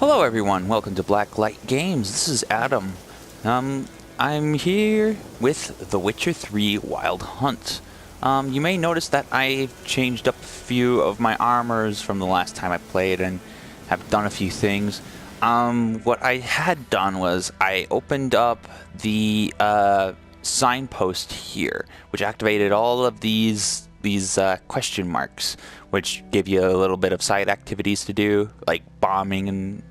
Hello everyone, welcome to Blacklight Games. This is Adam. I'm here with The Witcher 3 Wild Hunt. You may notice that I've changed up a few of my armors from the last time I played and have done a few things. What I had done was I opened up the signpost here, which activated all of these question marks, which give you a little bit of side activities to do, like bombing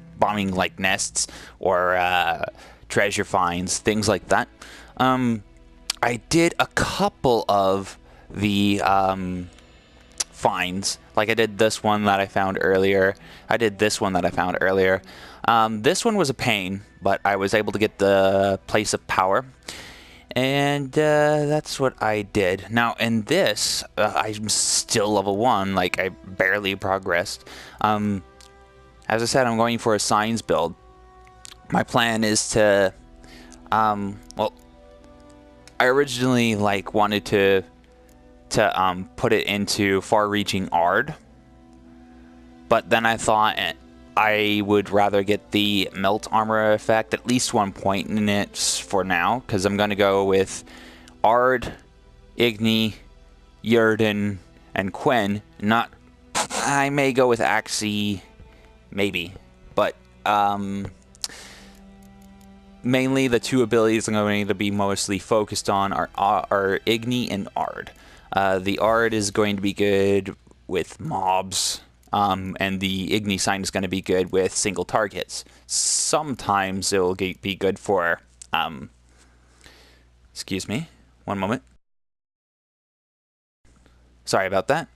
like nests or treasure finds, things like that. I did a couple of the finds, like I did this one that I found earlier. This one was a pain, but I was able to get the Place of Power. And that's what I did. Now, in this, I'm still level 1, like I barely progressed. As I said, I'm going for a signs build. My plan is to, well, I originally wanted to put it into far-reaching Ard, but then I thought I would rather get the melt armor effect, at least 1 point in it for now, because I'm going to go with Ard, Igni, Yrden, and Quen. I may go with Axii, maybe, but mainly the two abilities I'm going to be mostly focused on are Igni and Ard. The Ard is going to be good with mobs. And the Igni sign is going to be good with single targets. Sometimes it will be good for, excuse me, one moment. Sorry about that.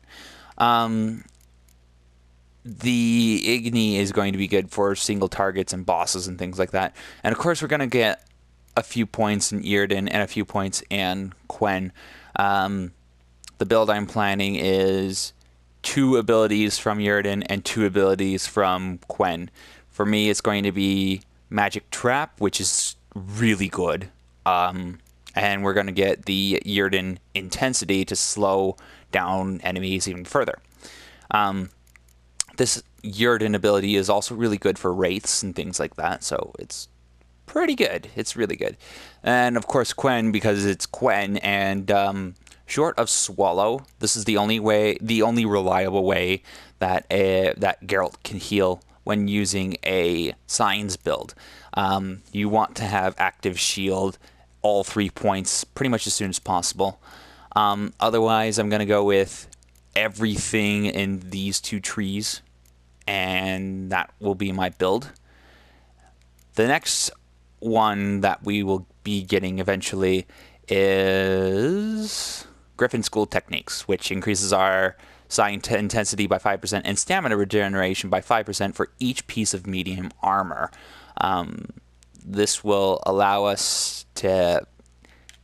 The Igni is going to be good for single targets and bosses and things like that. And of course, we're going to get a few points in Yrden and a few points in Quen. The build I'm planning is 2 abilities from Yrden and 2 abilities from Quen. For me, it's going to be Magic Trap, which is really good. And we're going to get the Yrden Intensity to slow down enemies even further. This Yrden ability is also really good for wraiths and things like that, so it's pretty good. It's really good. And of course, Quen, because it's Quen and short of Swallow, this is the only reliable way that that Geralt can heal when using a Signs build. You want to have active shield all 3 points pretty much as soon as possible. Otherwise, I'm going to go with everything in these 2 trees, and that will be my build. The next one that we will be getting eventually is Griffin School Techniques, which increases our psi intensity by 5% and stamina regeneration by 5% for each piece of medium armor. This will allow us to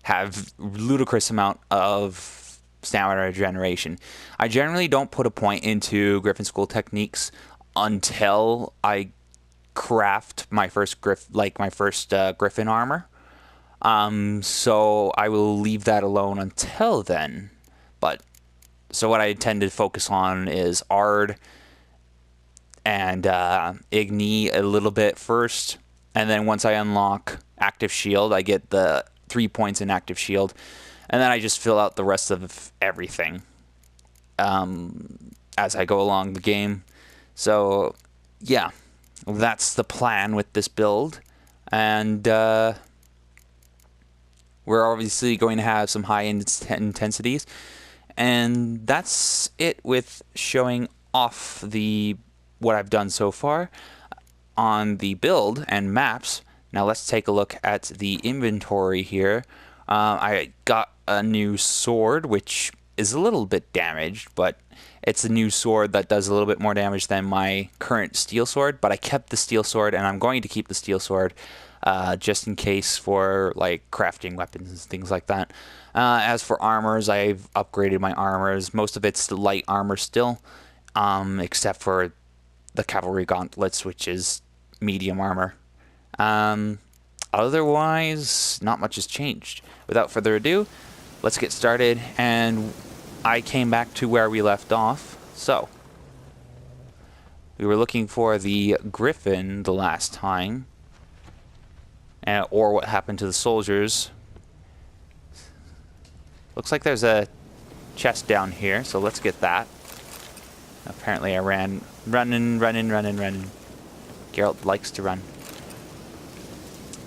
have ludicrous amount of stamina regeneration. I generally don't put a point into Griffin School Techniques until I craft my first Griffin armor. So I will leave that alone until then. But so what I tend to focus on is Ard and Igni a little bit first, and then once I unlock Active Shield, I get the 3 points in Active Shield, and then I just fill out the rest of everything as I go along the game. So yeah, that's the plan with this build, and we're obviously going to have some high intensities, and that's it with showing off what I've done so far on the build and maps. Now let's take a look at the inventory here. I got a new sword, which is a little bit damaged, but it's a new sword that does a little bit more damage than my current steel sword, but I kept the steel sword, and I'm going to keep the steel sword just in case for crafting weapons and things like that. As for armors, I've upgraded my armors. Most of it's the light armor still, except for the cavalry gauntlets, which is medium armor. Otherwise, not much has changed. Without further ado, let's get started, and I came back to where we left off. So We were looking for the griffin the last time. Or what happened to the soldiers. Looks like there's a chest down here, so let's get that. Apparently I ran. Running. Geralt likes to run.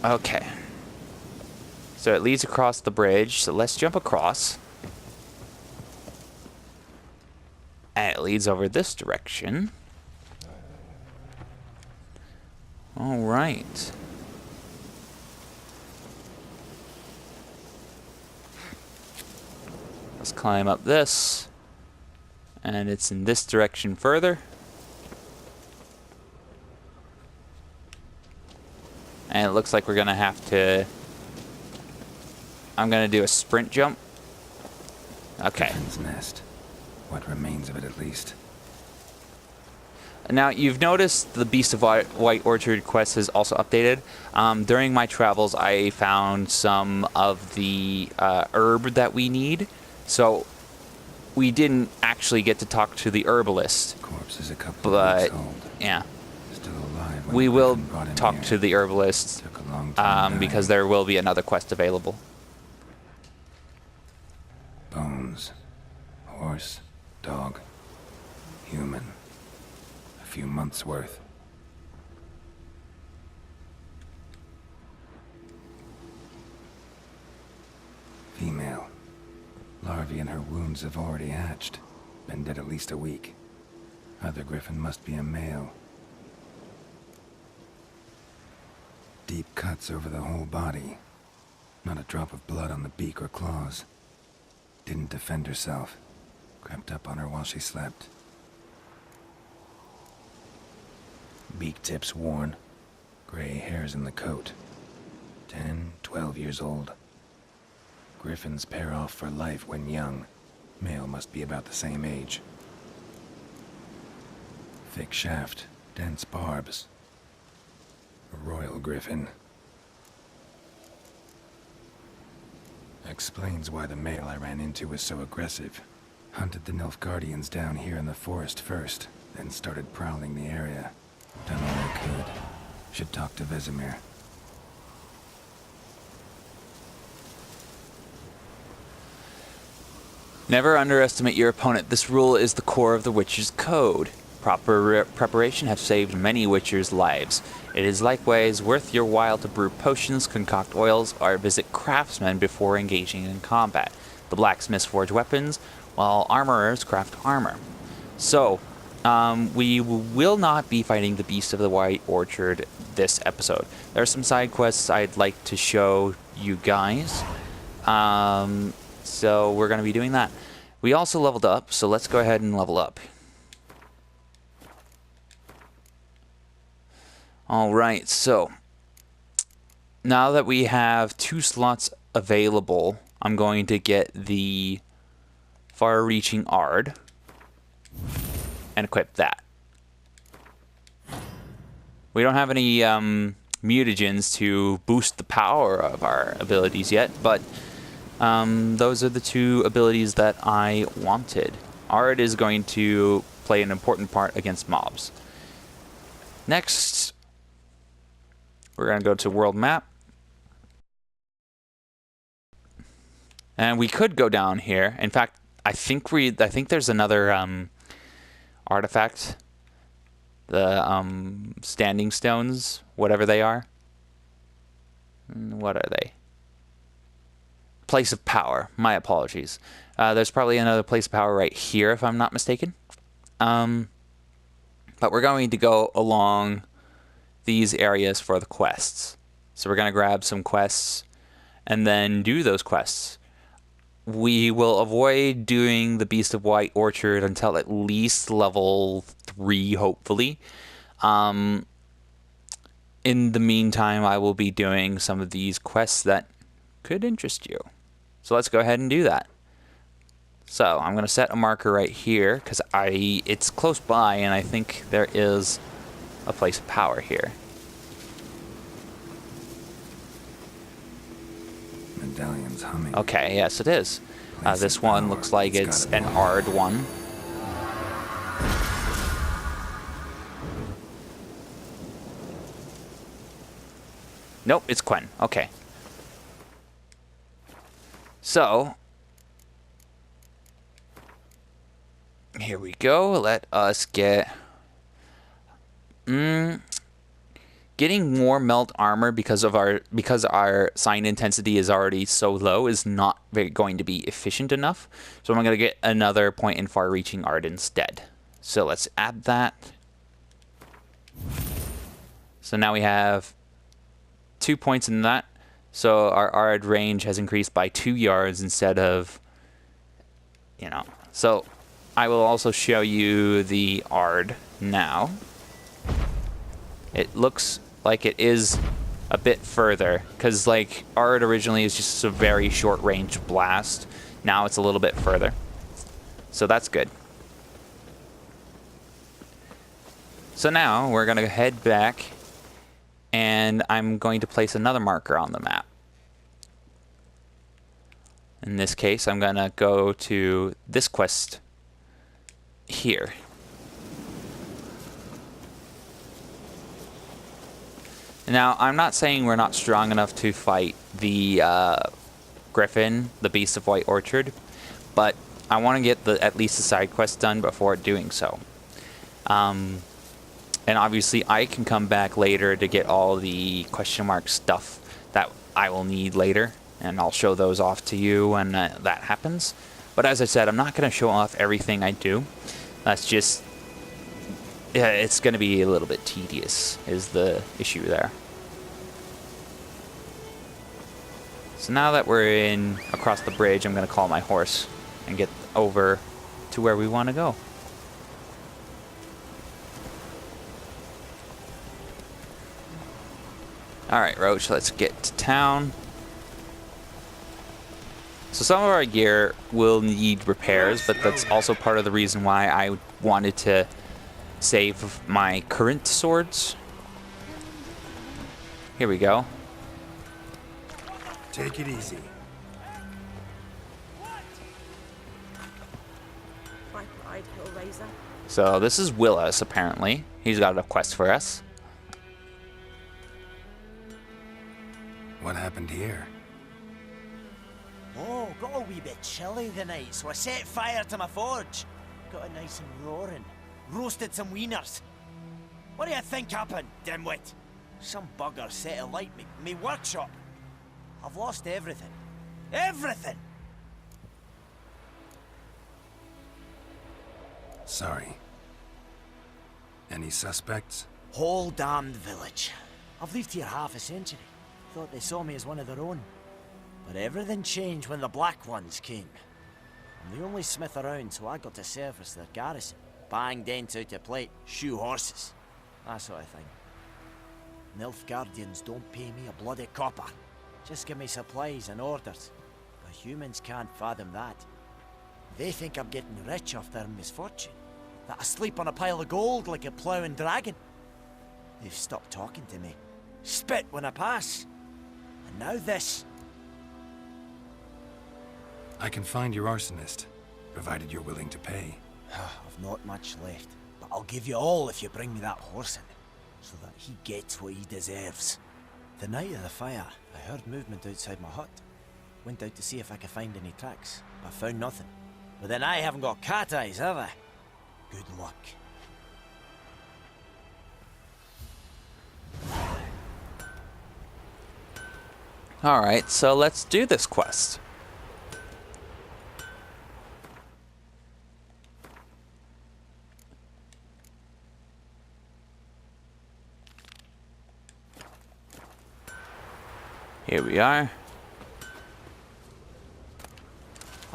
Okay. So it leads across the bridge, so let's jump across. And it leads over this direction. Alright. Let's climb up this. And it's in this direction further. And it looks like we're gonna have to... I'm gonna do a sprint jump. Okay. Griffin's nest. What remains of it, at least. Now, you've noticed the Beast of White Orchard quest is also updated. During my travels, I found some of the herb that we need. So, we didn't actually get to talk to the herbalist. Corpse is a couple of weeks old. Yeah. Still alive when We will brought him talk here. to the herbalist Took a long time because there will be another quest available. Bones. Horse. Dog. Human. A few months' worth. Female. Larvae in her wounds have already hatched. Been dead at least a week. Other griffin must be a male. Deep cuts over the whole body. Not a drop of blood on the beak or claws. Didn't defend herself. Crept up on her while she slept. Beak tips worn. Gray hairs in the coat. 10, 12 years old. Griffins pair off for life when young. Male must be about the same age. Thick shaft, dense barbs. A royal griffin. Explains why the male I ran into was so aggressive. Hunted the Nilfgaardians down here in the forest first, then started prowling the area. Done all I could. Should talk to Vesemir. Never underestimate your opponent. This rule is the core of the Witcher's Code. Proper preparation has saved many Witchers' lives. It is likewise worth your while to brew potions, concoct oils, or visit craftsmen before engaging in combat. The blacksmiths forge weapons, while armorers craft armor. So, we will not be fighting the Beast of the White Orchard this episode. There are some side quests I'd like to show you guys. So we're going to be doing that. We also leveled up, so let's go ahead and level up. Alright, so now that we have 2 slots available, I'm going to get the far-reaching Ard and equip that. We don't have any mutagens to boost the power of our abilities yet, but those are the 2 abilities that I wanted. Ard is going to play an important part against mobs. Next, we're going to go to world map. And we could go down here. In fact, I think there's another artifact. The standing stones, whatever they are. What are they? Place of power. My apologies. There's probably another place of power right here, if I'm not mistaken. But we're going to go along these areas for the quests. So we're going to grab some quests and then do those quests. We will avoid doing the Beast of White Orchard until at least level 3, hopefully. In the meantime, I will be doing some of these quests that could interest you. So let's go ahead and do that. So I'm going to set a marker right here because it's close by and I think there is a place of power here. Medallion's humming. Okay, yes it is. This one looks like it's an Ard one. Nope, it's Quen. Okay. So, here we go. Let us get... Getting more melt armor because our sign intensity is already so low is not going to be efficient enough. So I'm going to get another point in far-reaching art instead. So let's add that. So now we have 2 points in that. So our ard range has increased by 2 yards instead of, you know. So I will also show you the ard now. It looks like it is a bit further, because like ard originally is just a very short range blast. Now it's a little bit further. So that's good. So now we're going to head back, and I'm going to place another marker on the map. In this case, I'm going to go to this quest here. Now, I'm not saying we're not strong enough to fight the Griffin, the Beast of White Orchard, but I want to get at least the side quest done before doing so. And obviously, I can come back later to get all the question mark stuff that I will need later, and I'll show those off to you when that happens. But as I said, I'm not going to show off everything I do. That's just... yeah, it's going to be a little bit tedious, is the issue there. So now that we're across the bridge, I'm going to call my horse and get over to where we want to go. Alright, Roach, let's get to town. So some of our gear will need repairs, but that's also part of the reason why I wanted to save my current swords. Here we go. Take it easy. So this is Willis, apparently. He's got a quest for us. What happened here? Oh, got a wee bit chilly the night, so I set fire to my forge. Got it nice and roaring. Roasted some wieners. What do you think happened, dimwit? Some bugger set alight me workshop. I've lost everything. Everything! Sorry. Any suspects? Whole damned village. I've lived here half a century. Thought they saw me as one of their own. But everything changed when the Black Ones came. I'm the only smith around, so I got to service their garrison. Bang dents out of plate, shoe horses. That sort of thing. Nilfgaardians don't pay me a bloody copper. Just give me supplies and orders. But humans can't fathom that. They think I'm getting rich off their misfortune. That I sleep on a pile of gold like a ploughing dragon. They've stopped talking to me. Spit when I pass. And now this. I can find your arsonist, provided you're willing to pay. I've not much left, but I'll give you all if you bring me that horse in, so that he gets what he deserves. The night of the fire, I heard movement outside my hut. Went out to see if I could find any tracks, but found nothing. But then I haven't got cat eyes, have I? Good luck. Alright, so let's do this quest. Here we are.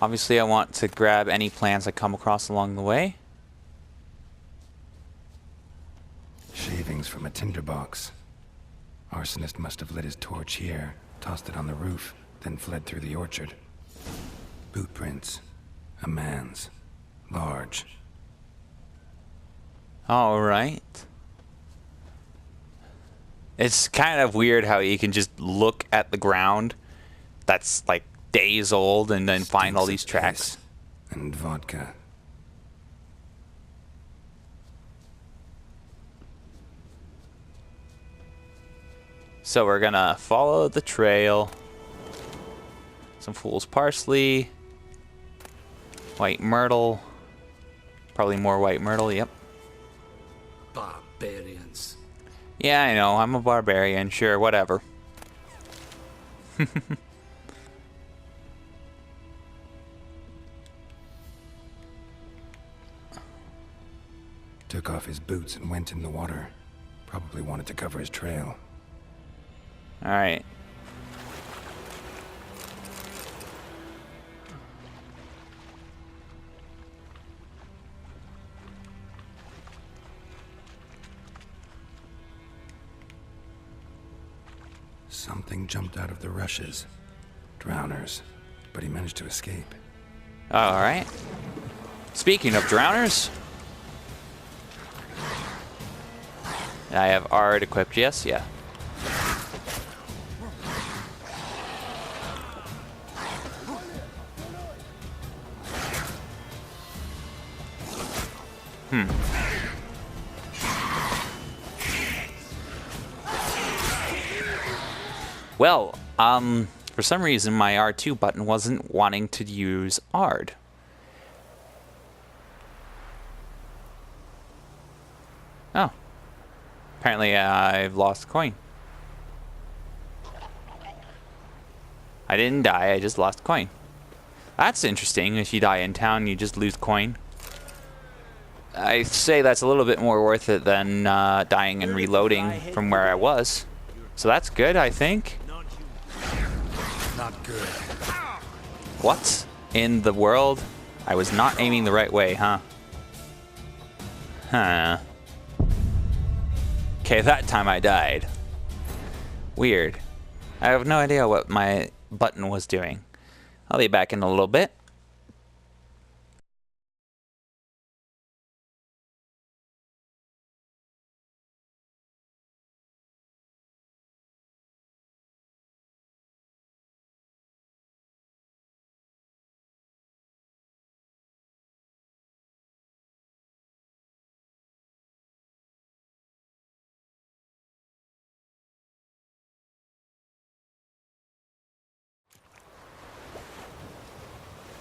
Obviously, I want to grab any plants I come across along the way. Shavings from a tinderbox. Arsonist must have lit his torch here, tossed it on the roof, then fled through the orchard. Boot prints. A man's. Large. Alright. It's kind of weird how you can just look at the ground that's like days old and then find all these tracks. And vodka. So we're gonna follow the trail. Some fool's parsley. White myrtle. Probably more white myrtle, yep. Barbarians. Yeah, I know. I'm a barbarian. Sure, whatever. Took off his boots and went in the water. Probably wanted to cover his trail. Alright. Something jumped out of the rushes. Drowners. But he managed to escape. Alright. Speaking of drowners, I have Ard equipped, yes, yeah. Well, for some reason my R2 button wasn't wanting to use Ard. Oh. Apparently I've lost a coin. I didn't die, I just lost a coin. That's interesting. If you die in town, you just lose coin. I say that's a little bit more worth it than dying and reloading from where I was. So that's good, I think. Not good. What in the world? I was not aiming the right way, huh? Huh. Okay, that time I died. Weird. I have no idea what my button was doing. I'll be back in a little bit.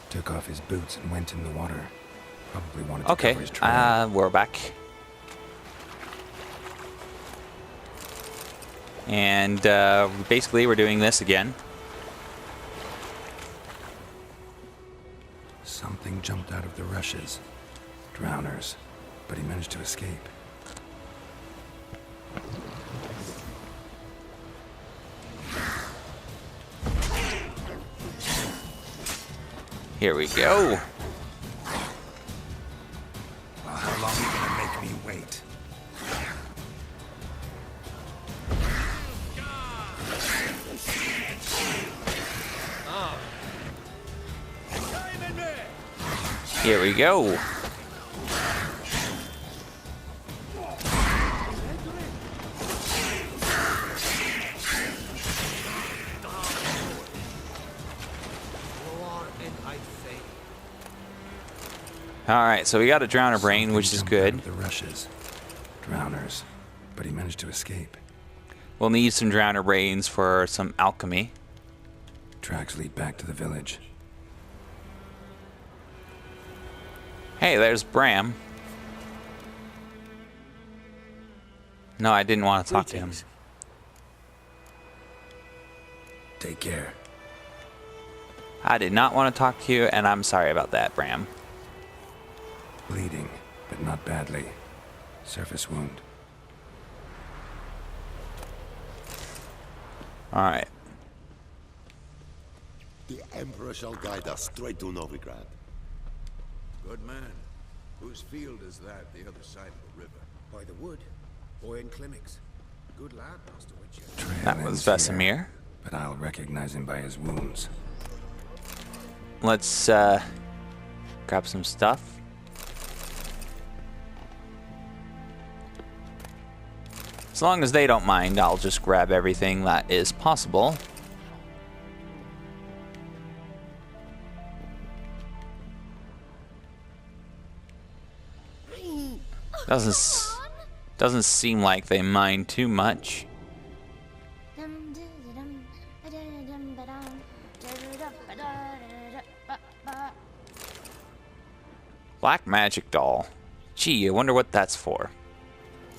Took off his boots and went in the water. Probably wanted to cover his trail. Okay, we're back. And basically we're doing this again. Something jumped out of the rushes. Drowners. But he managed to escape. Here we go. Well, how long are you gonna make me wait? Here we go. Alright, so we got a drowner brain, which is Something jumped out good. of the rushes. Drowners. But he managed to escape. We'll need some drowner brains for some alchemy. Tracks lead back to the village. Hey, there's Bram. No, I didn't want to talk to him. Take care. I did not want to talk to you, and I'm sorry about that, Bram. Bleeding, but not badly. Surface wound. Alright. The Emperor shall guide us straight to Novigrad. Good man. Whose field is that, the other side of the river? By the wood. Boy in Klimmix. Good lad, Master Witcher. Trail That was ends here, Vesemir. but I'll recognize him by his wounds. Let's grab some stuff. As long as they don't mind, I'll just grab everything that is possible. Doesn't seem like they mind too much. Now Black magic doll. Gee, I wonder what that's for.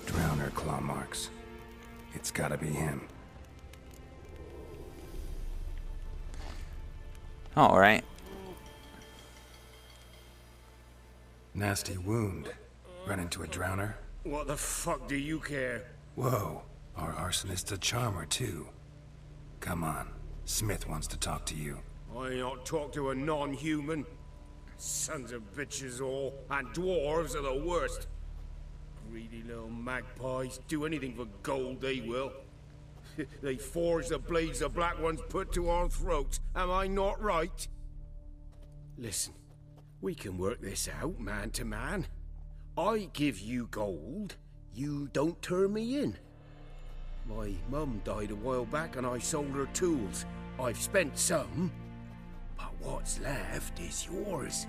Drowner claw marks. It's gotta be him. Alright. Nasty wound. Run into a drowner? What the fuck do you care? Whoa, our arsonist's a charmer too. Come on, Smith wants to talk to you. I ain't not talk to a non-human. Sons of bitches all, and dwarves are the worst. Greedy little magpies, do anything for gold they will. They forge the blades the black ones put to our throats, am I not right? Listen, we can work this out man to man. I give you gold, you don't turn me in. My mum died a while back and I sold her tools. I've spent some, but what's left is yours.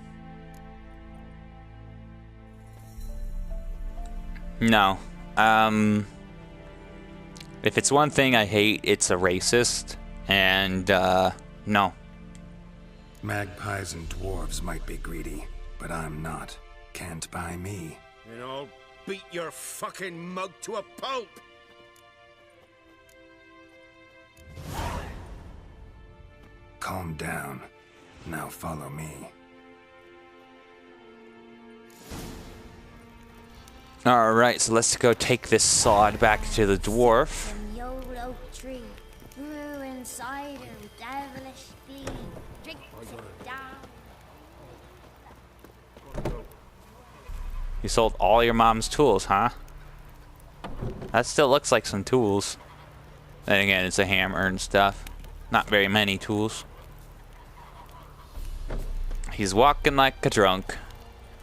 No. If it's one thing I hate, it's a racist. And, no. Magpies and dwarves might be greedy, but I'm not. Can't buy me. And I'll beat your fucking mug to a pulp! Calm down. Now follow me. Alright, so let's go take this sword back to the dwarf. From the old oak tree, grew inside a devilish glee. Drink it down. You sold all your mom's tools, huh? That still looks like some tools. Then again, it's a hammer and stuff. Not very many tools. He's walking like a drunk.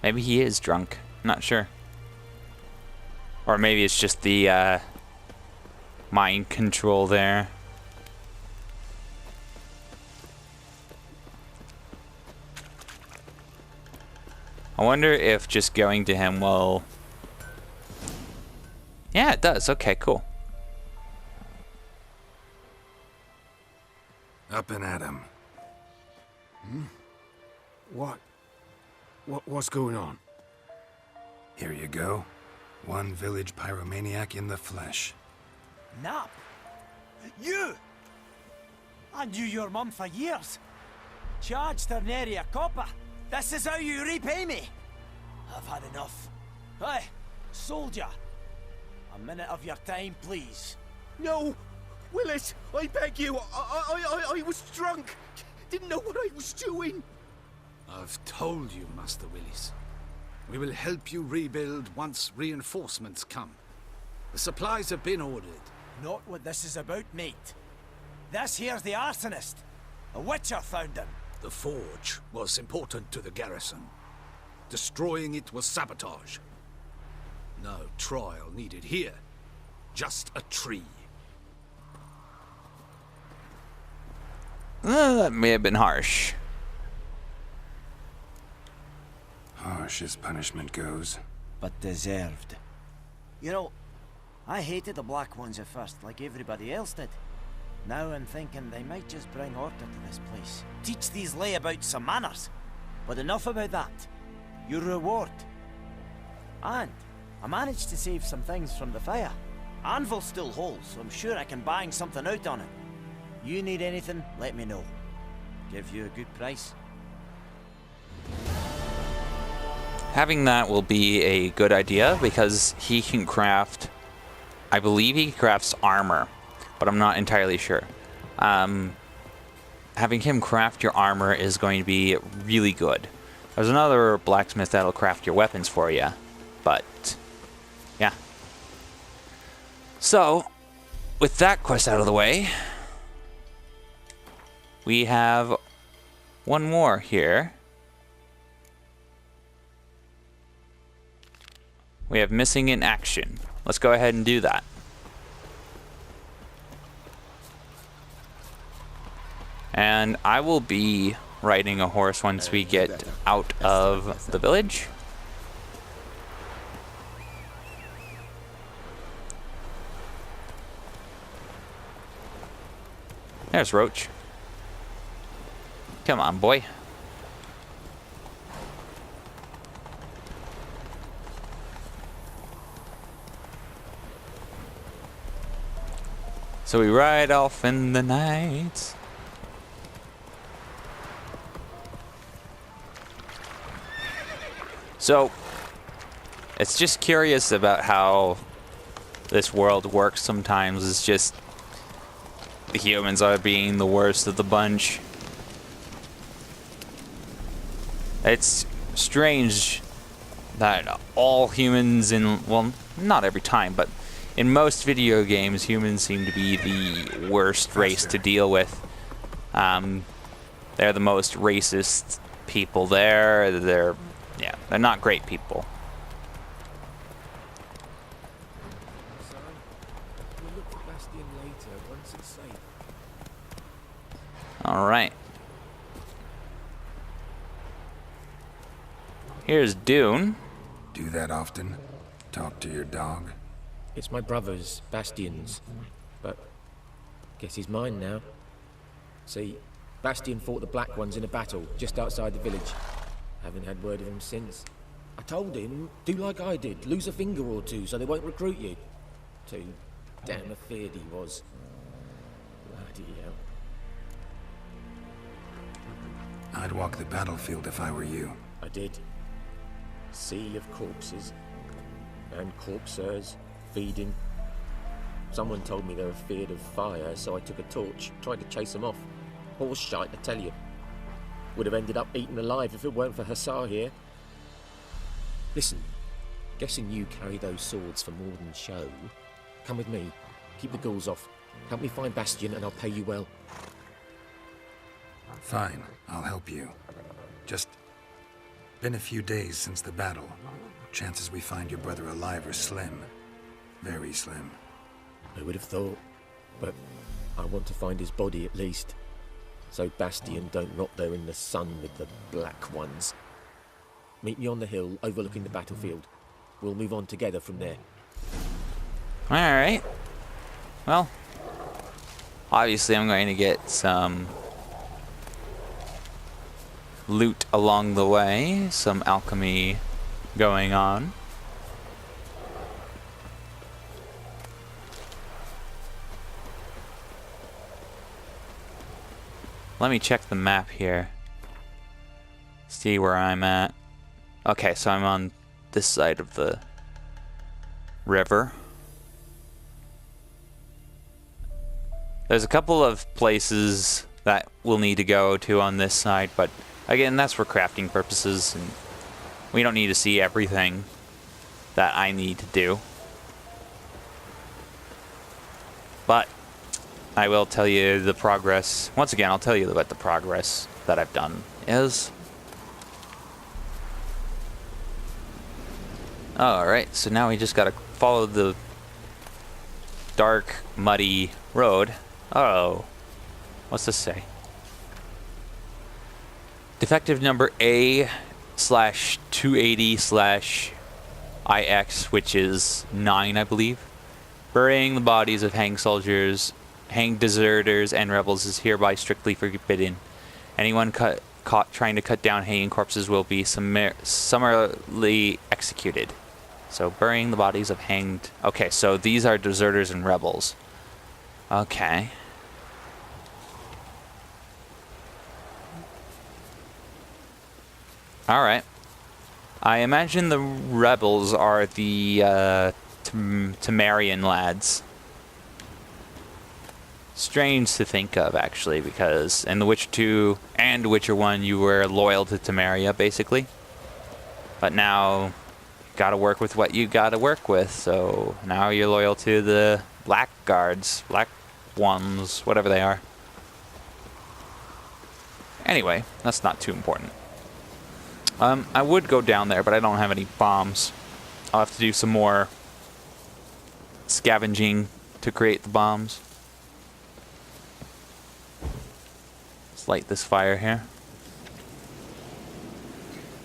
Maybe he is drunk. I'm not sure. Or maybe it's just the mind control there. I wonder if just going to him will... Yeah, it does. Okay, cool. Up and at him. What's going on? Here you go. One village pyromaniac in the flesh. Nap? You? I knew your mum for years. Charged her nary a copper. This is how you repay me. I've had enough. Hey, soldier. A minute of your time, please. No! Willis, I beg you, I was drunk. Didn't know what I was doing. I've told you, Master Willis. We will help you rebuild once reinforcements come. The supplies have been ordered. Not what this is about, mate. This here's the arsonist. A witcher found him. The forge was important to the garrison. Destroying it was sabotage. No trial needed here. Just a tree. That may have been harsh. Harsh as punishment goes. But deserved. You know, I hated the Black Ones at first, like everybody else did. Now I'm thinking they might just bring order to this place. Teach these layabouts some manners. But enough about that. Your reward. And I managed to save some things from the fire. Anvil's still whole, so I'm sure I can bang something out on it. You need anything, let me know. Give you a good price. Having that will be a good idea because he can craft... I believe he crafts armor, but I'm not entirely sure. Having him craft your armor is going to be really good. There's another blacksmith that'll craft your weapons for you, but yeah. So, with that quest out of the way, we have one more here. We have missing in action. Let's go ahead and do that. And I will be riding a horse once we get out of the village. There's Roach. Come on, boy. So we ride off in the night. So, it's just curious about how this world works sometimes. It's just the humans are being the worst of the bunch. It's strange that all humans well, not every time, but in most video games, humans seem to be the worst race to deal with. They're the most racist people there. They're not great people. All right. Here's Dune. Do that often? Talk to your dog? It's my brother's, Bastion's, but guess he's mine now. See, Bastion fought the Black Ones in a battle just outside the village. Haven't had word of him since. I told him, do like I did, lose a finger or two so they won't recruit you. Too damn afeard he was. Bloody hell. I'd walk the battlefield if I were you. I did. Sea of corpses. And corpsers, feeding. Someone told me they were feared of fire, so I took a torch, tried to chase them off. Horse shite, I tell you. Would have ended up eaten alive if it weren't for Hussar here. Listen, guessing you carry those swords for more than show. Come with me, keep the ghouls off. Help me find Bastion and I'll pay you well. Fine, I'll help you. Just been a few days since the battle. Chances we find your brother alive are slim. Very slim. I would have thought, but I want to find his body at least. So Bastion don't rot there in the sun with the Black Ones. Meet me on the hill overlooking the battlefield. We'll move on together from there. Alright. Well, obviously I'm going to get some loot along the way, some alchemy going on. Let me check the map here. See where I'm at. Okay, so I'm on this side of the river. There's a couple of places that we'll need to go to on this side, but again, that's for crafting purposes, and we don't need to see everything that I need to do. But I will tell you the progress. Once again, I'll tell you what the progress that I've done is. Alright, so now we just gotta follow the dark, muddy road. Oh, what's this say? Defective number A/280/IX, which is 9, I believe. Burying the bodies of hanged soldiers, hanged deserters, and rebels is hereby strictly forbidden. Anyone caught trying to cut down hanging corpses will be summarily executed. So burying the bodies of hanged... Okay, so these are deserters and rebels. Okay. Alright. I imagine the rebels are the Temerian lads. Strange to think of, actually, because in The Witcher 2 and Witcher 1 you were loyal to Temeria, basically. But now, you gotta work with what you gotta work with, so now you're loyal to the Black Guards, Black Ones, whatever they are. Anyway, that's not too important. I would go down there, but I don't have any bombs. I'll have to do some more scavenging to create the bombs. Let's light this fire here.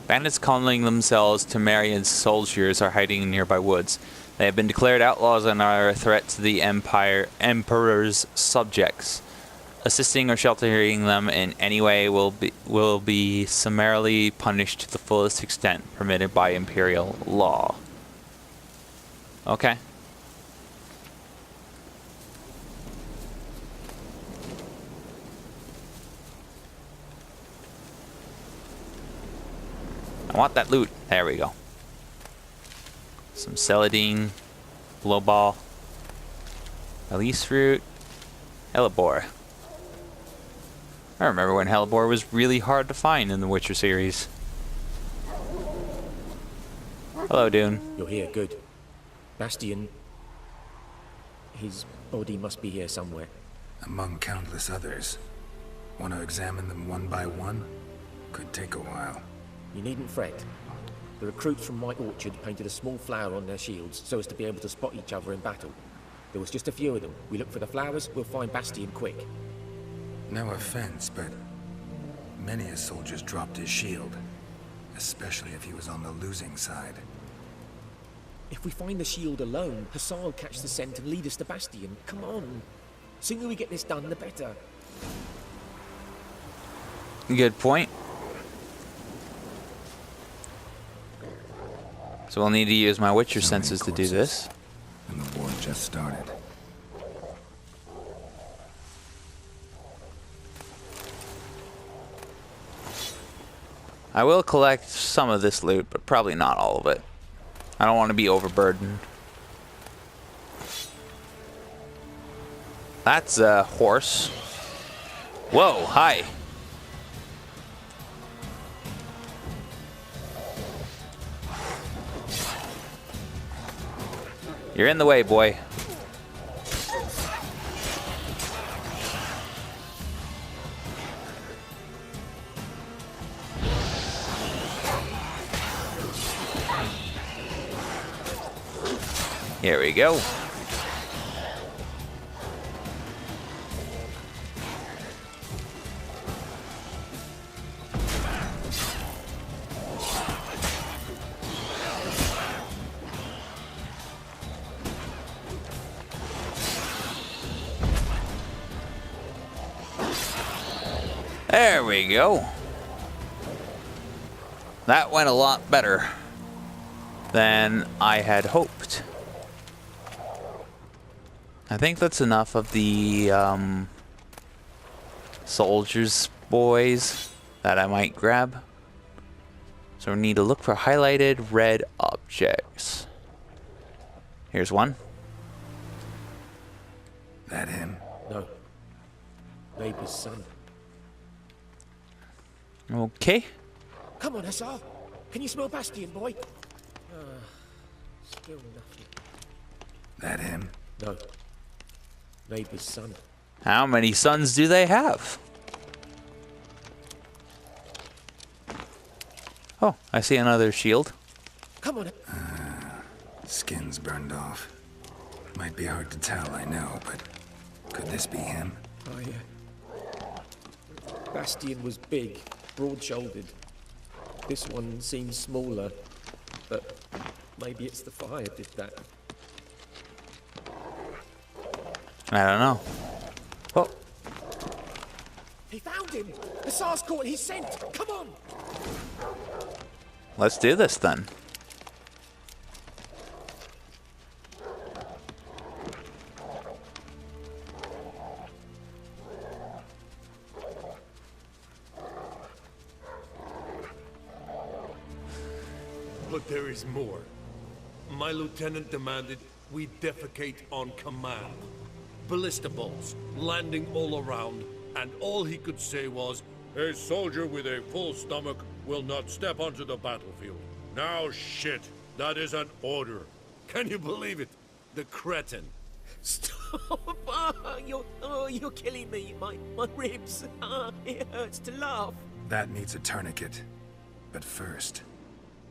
Bandits calling themselves Temerian soldiers are hiding in nearby woods. They have been declared outlaws and are a threat to the Emperor's subjects. Assisting or sheltering them in any way will be summarily punished to the fullest extent permitted by imperial law. Okay. I want that loot. There we go. Some celadine, blow ball, Elise fruit, hellebore. I remember when hellebore was really hard to find in the Witcher series. Hello, Dune. You're here, good. Bastion... his body must be here somewhere. Among countless others. Want to examine them one by one? Could take a while. You needn't fret. The recruits from White Orchard painted a small flower on their shields so as to be able to spot each other in battle. There was just a few of them. We look for the flowers, we'll find Bastion quick. No offense, but many a soldier's dropped his shield. Especially if he was on the losing side. If we find the shield alone, Hassan will catch the scent and lead us to Bastion. Come on. Sooner we get this done, the better. Good point. So we'll need to use my Witcher senses to do this. And the war just started. I will collect some of this loot, but probably not all of it. I don't want to be overburdened. That's a horse. Whoa, hi. You're in the way, boy. Here we go. There we go. That went a lot better than I had hoped. I think that's enough of the soldiers' boys that I might grab. So we need to look for highlighted red objects. Here's one. That him? No. Neighbor's son. Okay. Come on, Hussar. Can you smell Bastion, boy? Still nothing. That him? No. Neighbor's son. How many sons do they have? Oh, I see another shield. Come on. Skin's burned off. Might be hard to tell, I know, but could this be him? Oh, yeah. Bastion was big, broad-shouldered. This one seems smaller, but maybe it's the fire did that. I don't know. Oh, He found him! Hussar's caught his scent! Come on! let's do this then. But there is more. My lieutenant demanded we defecate on command. Ballista bolts, landing all around, and all he could say was, "A soldier with a full stomach will not step onto the battlefield." Now shit, that is an order. Can you believe it? The cretin. Stop! You're killing me. My ribs. It hurts to laugh. That needs a tourniquet. But first,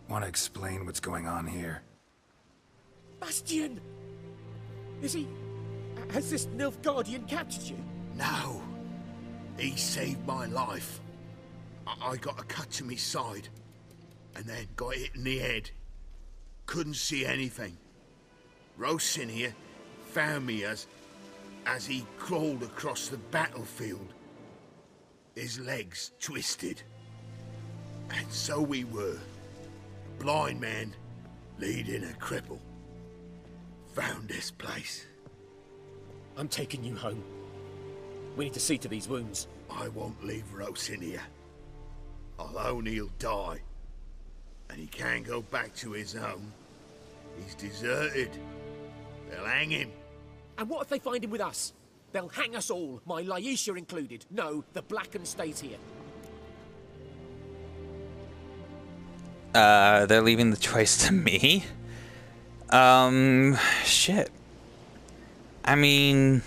want to explain what's going on here? Bastion! Is he... Has this Nilfgaardian captured you? No. He saved my life. I got a cut to my side, and then got hit in the head. Couldn't see anything. Rosinia found me as he crawled across the battlefield. His legs twisted. And so we were. A blind man leading a cripple. Found this place. I'm taking you home. We need to see to these wounds. I won't leave Rosinia. Alone he'll die. and he can't go back to his home. He's deserted. They'll hang him. And what if they find him with us? They'll hang us all, my Laisha included. No, the Blacken stays here. They're leaving the choice to me? Shit. I mean...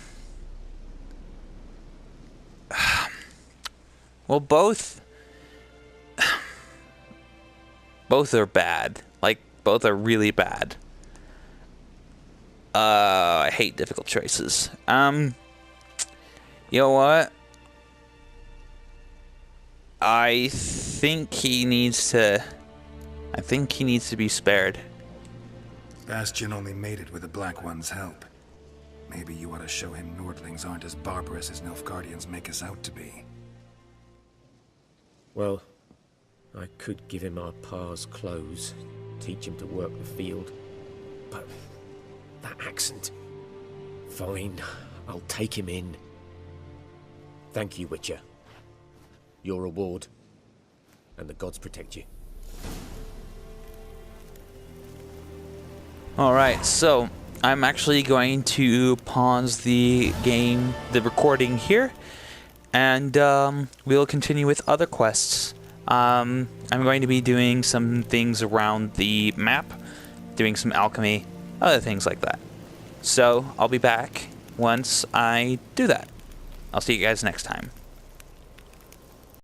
Well, both are bad. Like, both are really bad. I hate difficult choices. You know what? I think he needs to be spared. Bastion only made it with the Black One's help. Maybe you ought to show him Nordlings aren't as barbarous as Nilfgaardians make us out to be. Well, I could give him our pa's clothes, teach him to work the field. But that accent... Fine, I'll take him in. Thank you, Witcher. Your reward. And the gods protect you. Alright, so I'm actually going to pause the recording here, and we'll continue with other quests. I'm going to be doing some things around the map, doing some alchemy, other things like that. So I'll be back once I do that. I'll see you guys next time.